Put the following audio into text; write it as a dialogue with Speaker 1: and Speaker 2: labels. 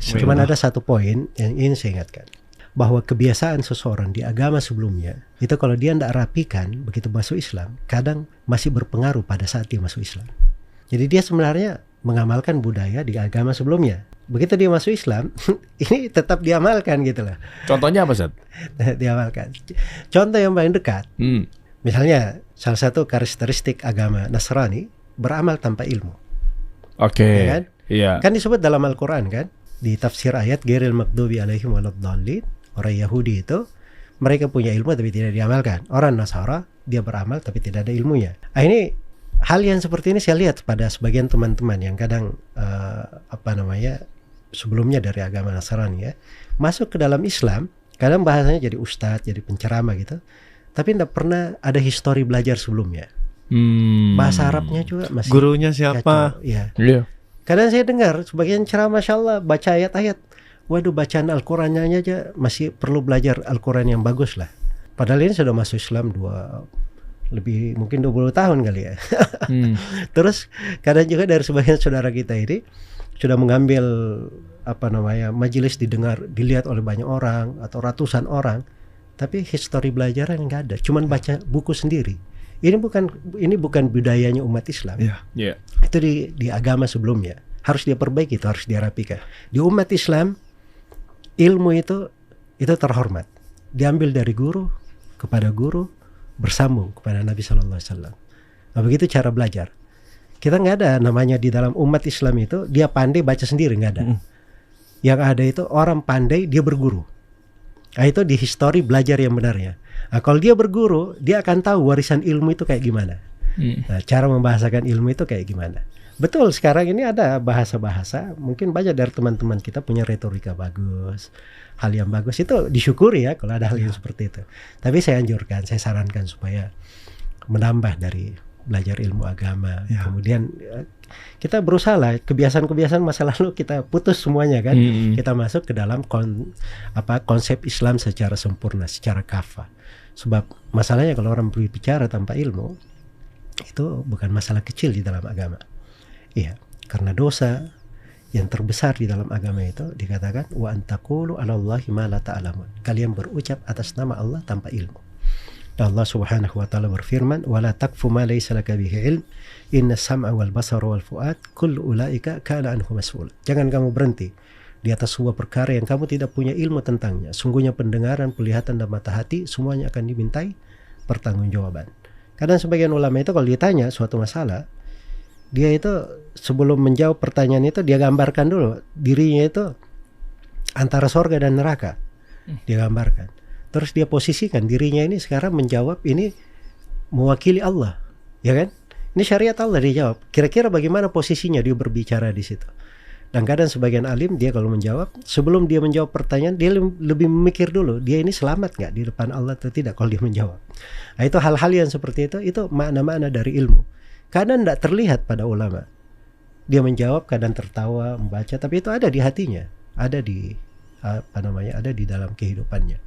Speaker 1: Cuman ada satu poin yang ingin saya ingatkan, bahwa kebiasaan seseorang di agama sebelumnya itu kalau dia tidak rapikan begitu masuk Islam, kadang masih berpengaruh pada saat dia masuk Islam. Jadi dia sebenarnya mengamalkan budaya di agama sebelumnya. Begitu dia masuk Islam, ini tetap diamalkan gitu lah.
Speaker 2: Contohnya apa, Ustaz?
Speaker 1: Diamalkan. Contoh yang paling dekat, misalnya salah satu karakteristik agama Nasrani, beramal tanpa ilmu.
Speaker 2: Oke.
Speaker 1: Ya kan?
Speaker 2: Iya.
Speaker 1: Kan disebut dalam Al-Quran kan, di tafsir ayat ghairil maghdubi alaihim waladdallin, orang Yahudi itu mereka punya ilmu tapi tidak diamalkan. Orang Nasara dia beramal tapi tidak ada ilmunya. Ini hal yang seperti ini saya lihat pada sebagian teman-teman yang kadang sebelumnya dari agama Nasrani ya, masuk ke dalam Islam, kadang bahasanya jadi ustadz, jadi penceramah gitu, tapi tidak pernah ada histori belajar sebelumnya. Bahasa Arabnya juga masih
Speaker 3: gurunya siapa?
Speaker 1: Ya.
Speaker 2: Iya.
Speaker 1: Kadang saya dengar sebagian ceramah, Masya Allah, baca ayat-ayat, waduh bacaan Al-Qurannya aja masih perlu belajar Al-Quran yang bagus lah. Padahal ini sudah masuk Islam mungkin 20 tahun kali ya. Terus kadang juga dari sebagian saudara kita ini sudah mengambil majelis dilihat oleh banyak orang atau ratusan orang, tapi histori belajaran nggak ada, cuman baca buku sendiri. Ini bukan budayanya umat Islam.
Speaker 2: Yeah.
Speaker 1: Itu di agama sebelumnya harus dia perbaiki, itu harus dia rapikan. Di umat Islam ilmu itu terhormat, diambil dari guru kepada guru, bersambung kepada Nabi Sallallahu Alaihi Wasallam. Nah, begitu cara belajar. Kita nggak ada namanya di dalam umat Islam itu dia pandai baca sendiri, nggak ada. Yang ada itu orang pandai dia berguru. Nah, itu di histori belajar yang benarnya. Nah, kalau dia berguru, dia akan tahu warisan ilmu itu kayak gimana. Nah, cara membahasakan ilmu itu kayak gimana. Betul, sekarang ini ada bahasa-bahasa, mungkin banyak dari teman-teman kita punya retorika bagus, hal yang bagus, itu disyukuri ya kalau ada hal yang seperti itu. Tapi saya sarankan supaya menambah dari belajar ilmu agama. Kemudian kita berusaha lah, kebiasaan-kebiasaan masa lalu kita putus semuanya kan. Kita masuk ke dalam konsep Islam secara sempurna, secara kafah. Sebab masalahnya kalau orang berbicara tanpa ilmu, itu bukan masalah kecil di dalam agama. Iya, karena dosa yang terbesar di dalam agama itu dikatakan wa antaqulu 'alallahi ma la ta'lamun. Kalian berucap atas nama Allah tanpa ilmu. Allah Subhanahu wa taala berfirman, "Wa la taqfu ma laysa laka bihi ilm, inna sam'a wal basara wal fu'ad kullu ulaika kana anhu mas'ul." Jangan kamu berhenti di atas sebuah perkara yang kamu tidak punya ilmu tentangnya. Sungguhnya pendengaran, penglihatan dan mata hati semuanya akan dimintai pertanggungjawaban. Kadang sebagian ulama itu kalau ditanya suatu masalah, dia itu sebelum menjawab pertanyaan itu dia gambarkan dulu dirinya itu antara sorga dan neraka. Dia gambarkan. Terus dia posisikan dirinya ini sekarang menjawab ini mewakili Allah, ya kan? Ini syariat Allah dia jawab. Kira-kira bagaimana posisinya dia berbicara di situ? Dan kadang sebagian alim dia kalau menjawab, sebelum dia menjawab pertanyaan dia lebih memikir dulu dia ini selamat nggak di depan Allah atau tidak kalau dia menjawab. Nah, itu hal-hal yang seperti itu makna-makna dari ilmu. Kadang tidak terlihat pada ulama. Dia menjawab kadang tertawa, membaca, tapi itu ada di hatinya, ada di ada di dalam kehidupannya.